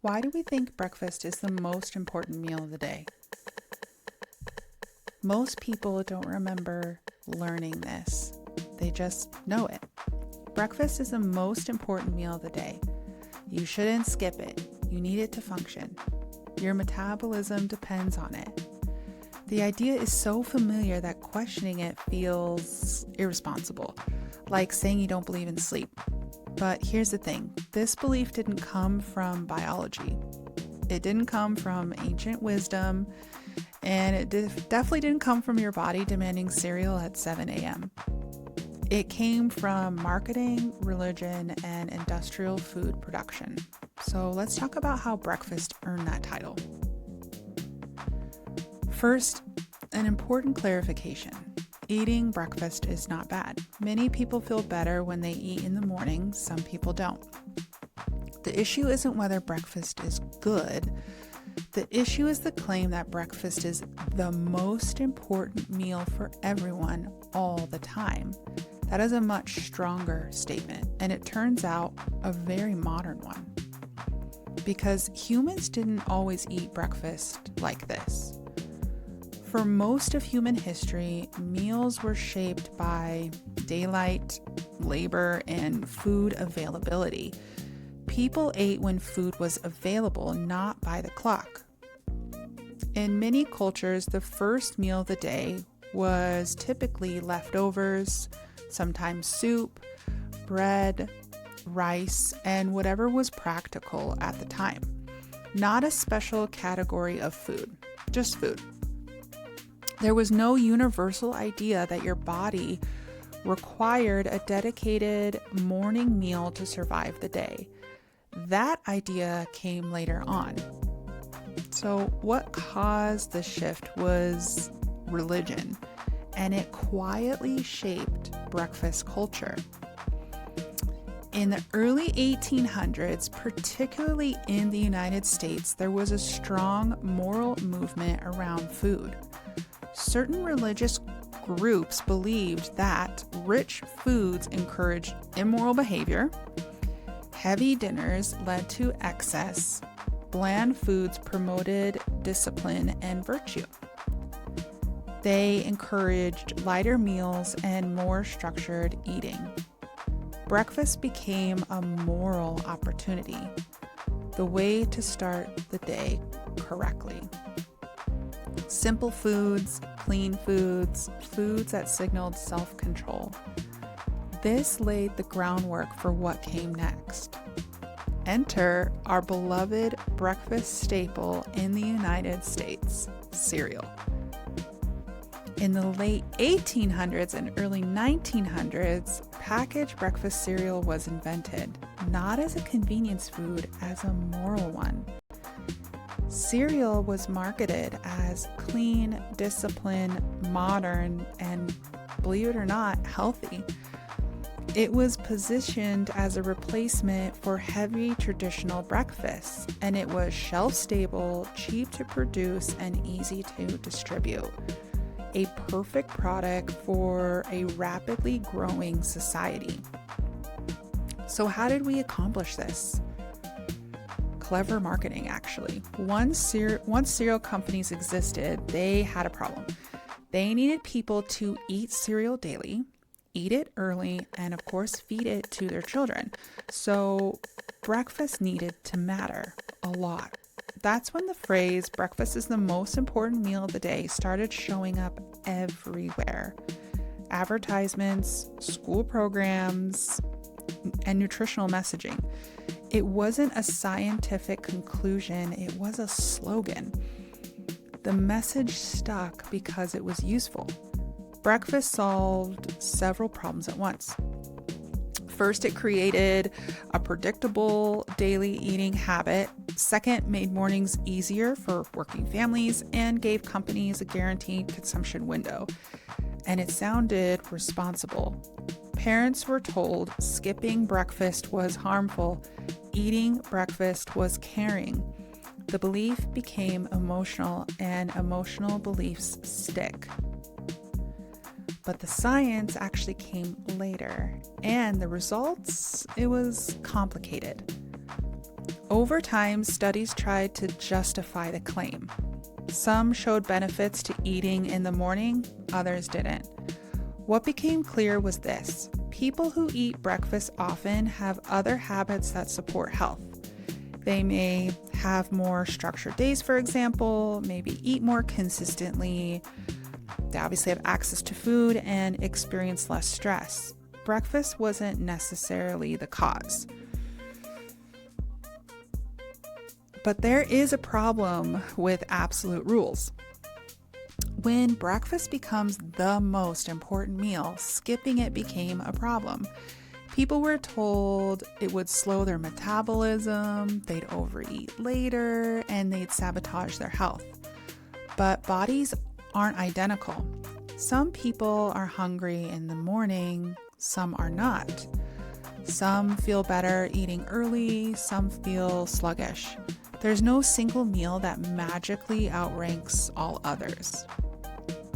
Why do we think breakfast is the most important meal of the day? Most people don't remember learning this. They just know it. Breakfast is the most important meal of the day. You shouldn't skip it. You need it to function. Your metabolism depends on it. The idea is so familiar that questioning it feels irresponsible, like saying you don't believe in sleep. But here's the thing, this belief didn't come from biology. It didn't come from ancient wisdom, and it definitely didn't come from your body demanding cereal at 7 a.m. It came from marketing, religion, and industrial food production. So let's talk about how breakfast earned that title. First, an important clarification. Eating breakfast is not bad. Many people feel better when they eat in the morning, some people don't. The issue isn't whether breakfast is good. The issue is the claim that breakfast is the most important meal for everyone all the time. That is a much stronger statement, and it turns out a very modern one. Because humans didn't always eat breakfast like this. For most of human history, meals were shaped by daylight, labor, and food availability. People ate when food was available, not by the clock. In many cultures, the first meal of the day was typically leftovers, sometimes soup, bread, rice, and whatever was practical at the time. Not a special category of food, just food. There was no universal idea that your body required a dedicated morning meal to survive the day. That idea came later on. So what caused the shift was religion, and it quietly shaped breakfast culture. In the early 1800s, particularly in the United States, there was a strong moral movement around food. Certain religious groups believed that rich foods encouraged immoral behavior, heavy dinners led to excess, bland foods promoted discipline and virtue. They encouraged lighter meals and more structured eating. Breakfast became a moral opportunity, the way to start the day correctly. Simple foods, clean foods, foods that signaled self-control. This laid the groundwork for what came next. Enter our beloved breakfast staple in the United States, cereal. In the late 1800s and early 1900s, packaged breakfast cereal was invented, not as a convenience food, as a moral one. Cereal was marketed as clean, disciplined, modern, and, believe it or not, healthy. It was positioned as a replacement for heavy traditional breakfasts, and it was shelf-stable, cheap to produce, and easy to distribute. A perfect product for a rapidly growing society. So how did we accomplish this? Clever marketing, actually. Once cereal companies existed, they had a problem. They needed people to eat cereal daily, eat it early, and of course feed it to their children. So breakfast needed to matter a lot. That's when the phrase, breakfast is the most important meal of the day, started showing up everywhere. Advertisements, school programs, and nutritional messaging. It wasn't a scientific conclusion, it was a slogan. The message stuck because it was useful. Breakfast solved several problems at once. First, it created a predictable daily eating habit. Second, made mornings easier for working families and gave companies a guaranteed consumption window. And it sounded responsible. Parents were told skipping breakfast was harmful. Eating breakfast was caring. The belief became emotional, and emotional beliefs stick. But the science actually came later, and the results, it was complicated. Over time, studies tried to justify the claim. Some showed benefits to eating in the morning, others didn't. What became clear was this: people who eat breakfast often have other habits that support health. They may have more structured days, for example, maybe eat more consistently. They obviously have access to food and experience less stress. Breakfast wasn't necessarily the cause. But there is a problem with absolute rules. When breakfast becomes the most important meal, skipping it became a problem. People were told it would slow their metabolism, they'd overeat later, and they'd sabotage their health. But bodies aren't identical. Some people are hungry in the morning, some are not. Some feel better eating early, some feel sluggish. There's no single meal that magically outranks all others.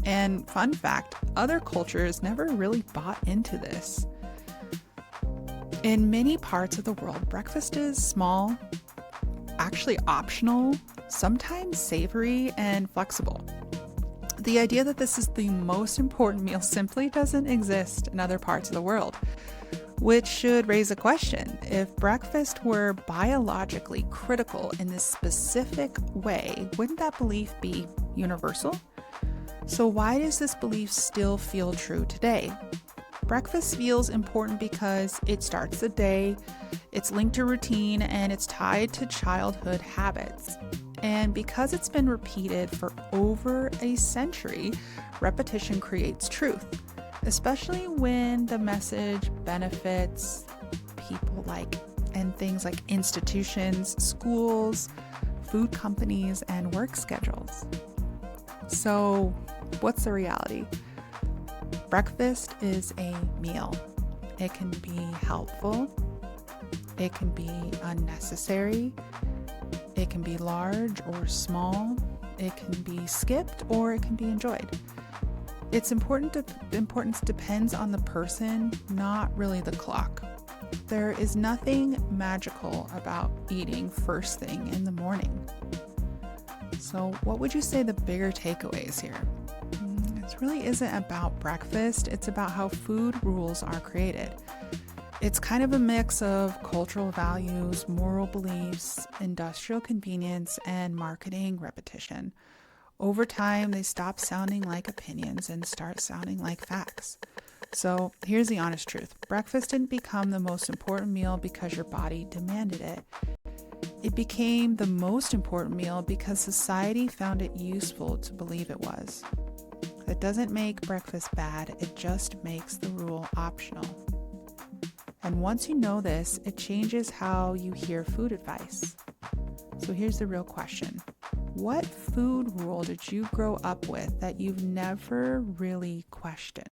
And fun fact, other cultures never really bought into this. In many parts of the world, breakfast is small, actually optional, sometimes savory, and flexible. The idea that this is the most important meal simply doesn't exist in other parts of the world, which should raise a question. If breakfast were biologically critical in this specific way, wouldn't that belief be universal? So why does this belief still feel true today? Breakfast feels important because it starts the day, it's linked to routine, and it's tied to childhood habits. And because it's been repeated for over a century, repetition creates truth, especially when the message benefits people and things like institutions, schools, food companies, and work schedules. So, what's the reality? Breakfast is a meal. It can be helpful. It can be unnecessary. It can be large or small. It can be skipped or it can be enjoyed. Its importance depends on the person, not really the clock. There is nothing magical about eating first thing in the morning. So what would you say the bigger takeaways here? It really isn't about breakfast, it's about how food rules are created. It's kind of a mix of cultural values, moral beliefs, industrial convenience, and marketing repetition. Over time, they stop sounding like opinions and start sounding like facts. So here's the honest truth. Breakfast didn't become the most important meal because your body demanded it. It became the most important meal because society found it useful to believe it was. It doesn't make breakfast bad, it just makes the rule optional. And once you know this, it changes how you hear food advice. So here's the real question. What food rule did you grow up with that you've never really questioned?